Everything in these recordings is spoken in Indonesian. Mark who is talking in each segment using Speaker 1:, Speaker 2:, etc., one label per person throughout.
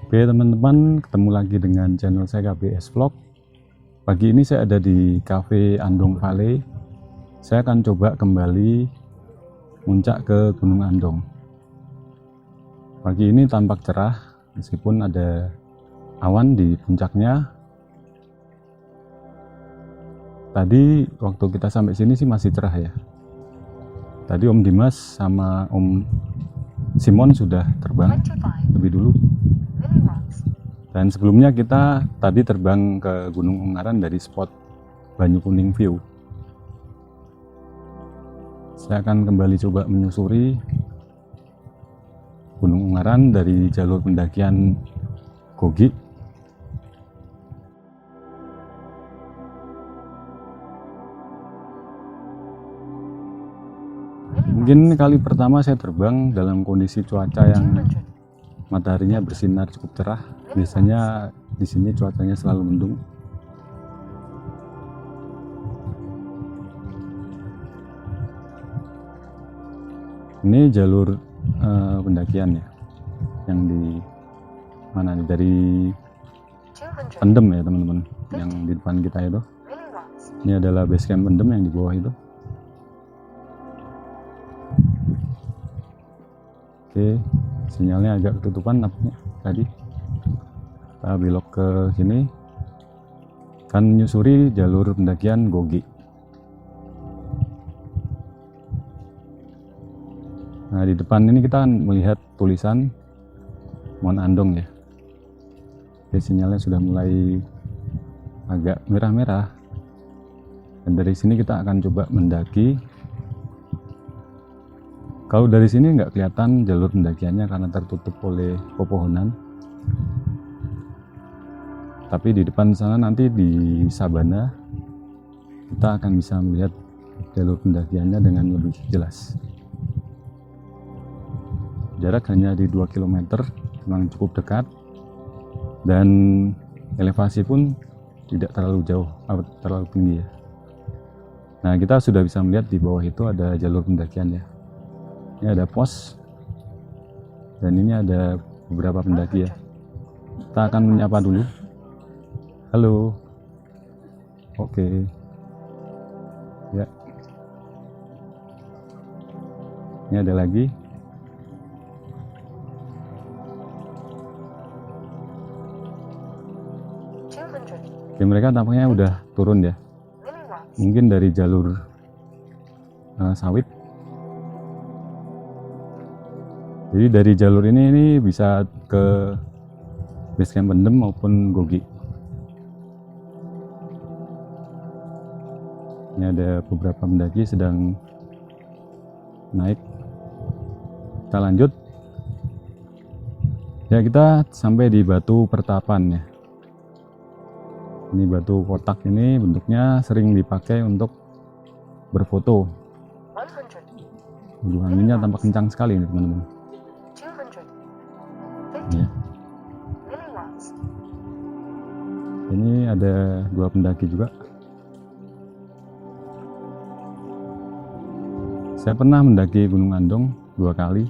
Speaker 1: Oke teman-teman, ketemu lagi dengan channel saya KBS Vlog. Pagi ini saya ada di Cafe Andong Valley. Saya akan coba kembali muncak ke Gunung Andong. Pagi ini tampak cerah, meskipun ada awan di puncaknya. Tadi waktu kita sampai sini sih masih cerah ya. Tadi Om Dimas sama Om Simon sudah terbang lebih dulu. Dan sebelumnya kita tadi terbang ke Gunung Ungaran dari spot Banyu Kuning View. Saya akan kembali coba menyusuri Gunung Ungaran dari jalur pendakian Gogi. Mungkin kali pertama saya terbang dalam kondisi cuaca yang mataharinya bersinar cukup cerah. Biasanya di sini cuacanya selalu mendung. Ini jalur pendakian ya, yang di mana nih, dari Pendem ya teman-teman, yang di depan kita itu. Ini adalah base camp Pendem yang di bawah itu. Oke, sinyalnya agak ketutupan nampaknya tadi. Kita belok ke sini, kan menyusuri jalur pendakian Gogi. Nah, di depan ini kita akan melihat tulisan Mon Andong ya. Oke, sinyalnya sudah mulai agak merah-merah. Dan dari sini kita akan coba mendaki. Kalau dari sini nggak kelihatan jalur pendakiannya karena tertutup oleh pepohonan. Tapi di depan sana nanti di sabana kita akan bisa melihat jalur pendakiannya dengan lebih jelas. Jarak hanya di 2 km, memang cukup dekat. Dan elevasi pun tidak terlalu jauh, terlalu tinggi ya. Nah, kita sudah bisa melihat di bawah itu ada jalur pendakian ya. Ini ada pos, dan ini ada beberapa pendaki ya. Kita akan menyapa dulu. Halo. Oke. Ya. Ini ada lagi. Oke, mereka tampaknya udah turun ya. Mungkin dari jalur sawit. Jadi dari jalur ini bisa ke base camp Pendem maupun Gogi. Ini ada beberapa pendaki sedang naik. Kita lanjut. Ya, kita sampai di Batu Pertapan ya. Ini batu kotak ini bentuknya sering dipakai untuk berfoto. Anginnya tampak kencang sekali nih teman-teman. Ya. Ini ada 2 pendaki juga. Saya pernah mendaki Gunung Andong 2 kali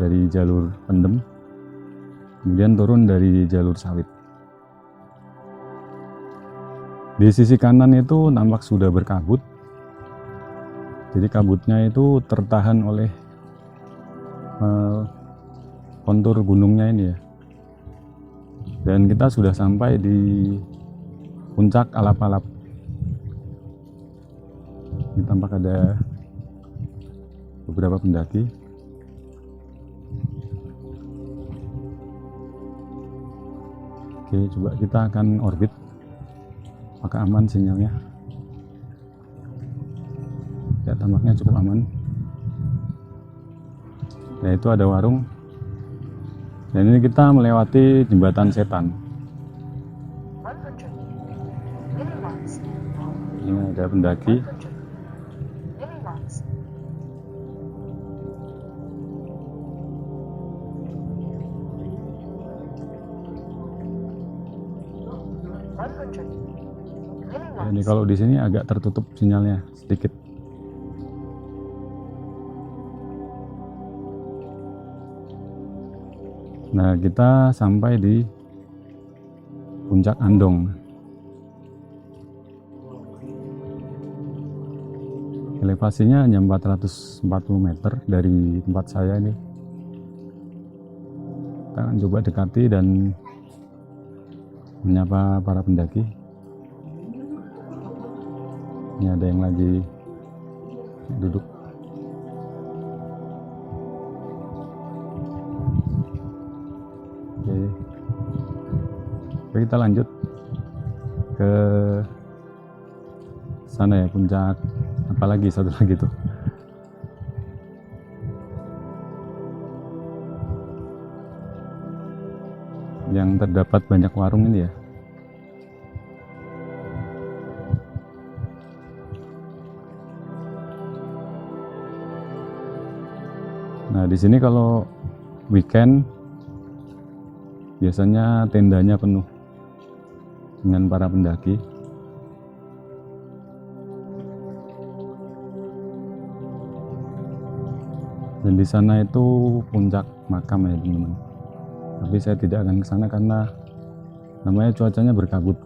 Speaker 1: dari jalur Pendem, kemudian turun dari jalur sawit. Di sisi kanan itu nampak sudah berkabut. Jadi kabutnya itu tertahan oleh kontur gunungnya ini ya. Dan kita sudah sampai di puncak Alap-Alap. Ini tampak ada beberapa pendaki. Oke, coba kita akan orbit. Apakah aman sinyalnya? Ya, tampaknya cukup aman. Nah, itu ada warung. Dan ini kita melewati jembatan setan. Ini ada pendaki. Ini kalau di sini agak tertutup sinyalnya sedikit. Nah, kita sampai di Puncak Andong. Elevasinya hanya 440 meter dari tempat saya ini. Kita akan coba dekati dan menyapa para pendaki. Ini ada yang lagi duduk. Oke, kita lanjut ke sana ya, puncak apalagi satu lagi tuh. Yang terdapat banyak warung ini ya. Nah, di sini kalau weekend biasanya tendanya penuh dengan para pendaki. Dan di sana itu puncak makam ya teman-teman. Tapi saya tidak akan ke sana karena namanya cuacanya berkabut.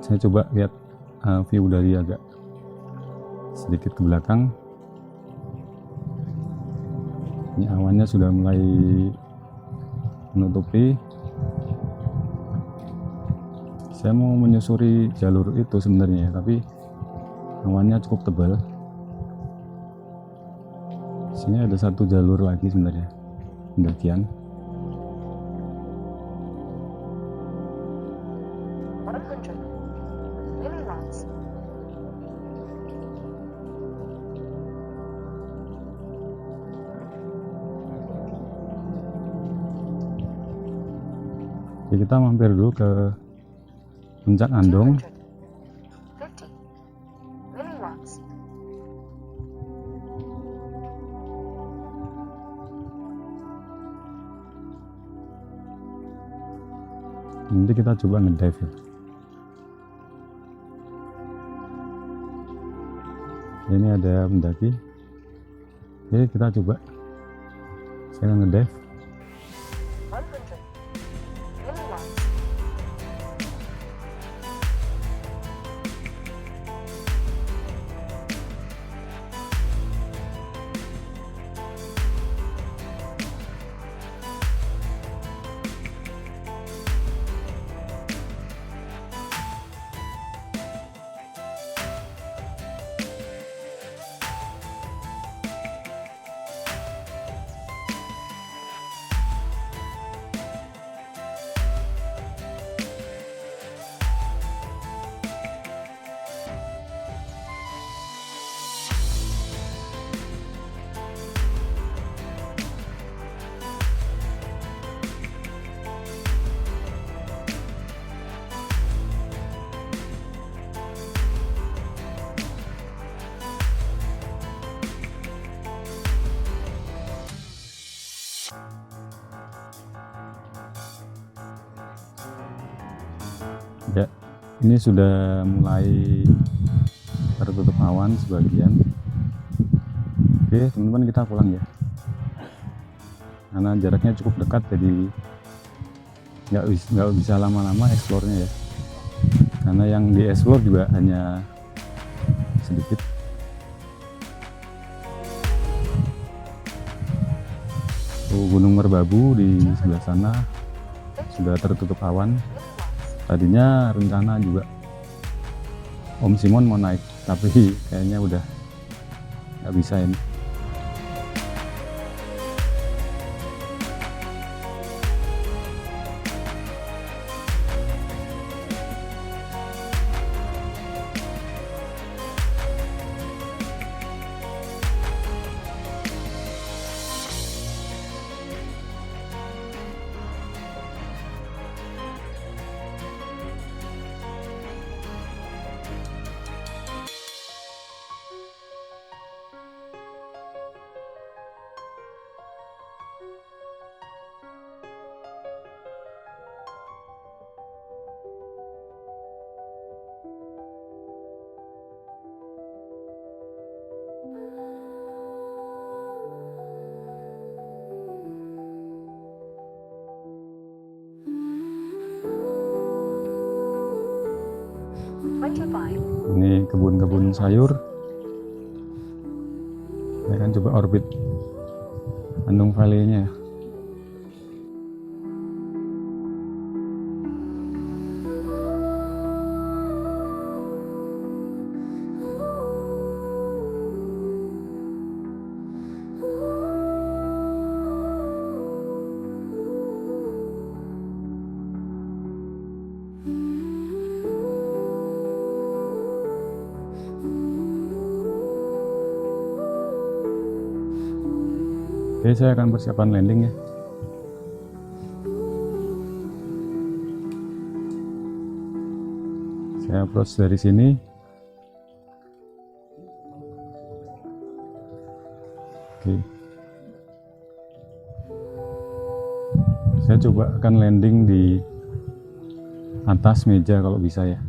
Speaker 1: Saya coba lihat view dari agak sedikit ke belakang. Ini awannya sudah mulai menutupi. Saya mau menyusuri jalur itu sebenarnya, tapi awannya cukup tebal. Sini ada satu jalur lagi sebenarnya pendakian. Jadi kita mampir dulu ke Puncak Andong. Nanti kita coba ngedive ya. Ini ada pendaki. Oke, kita coba. Saya ngedive. Ya, ini sudah mulai tertutup awan sebagian. Oke teman-teman, kita pulang ya, karena jaraknya cukup dekat, jadi nggak bisa lama-lama eksplornya ya, karena yang di explore juga hanya sedikit. Gunung Merbabu di sebelah sana sudah tertutup awan. Tadinya rencana juga Om Simon mau naik, tapi kayaknya udah nggak bisa ini. Ini kebun-kebun sayur. Saya akan coba orbit Bandung Valley-nya. Oke, saya akan persiapan landing ya. Saya approach dari sini. Oke. Saya coba akan landing di atas meja kalau bisa ya.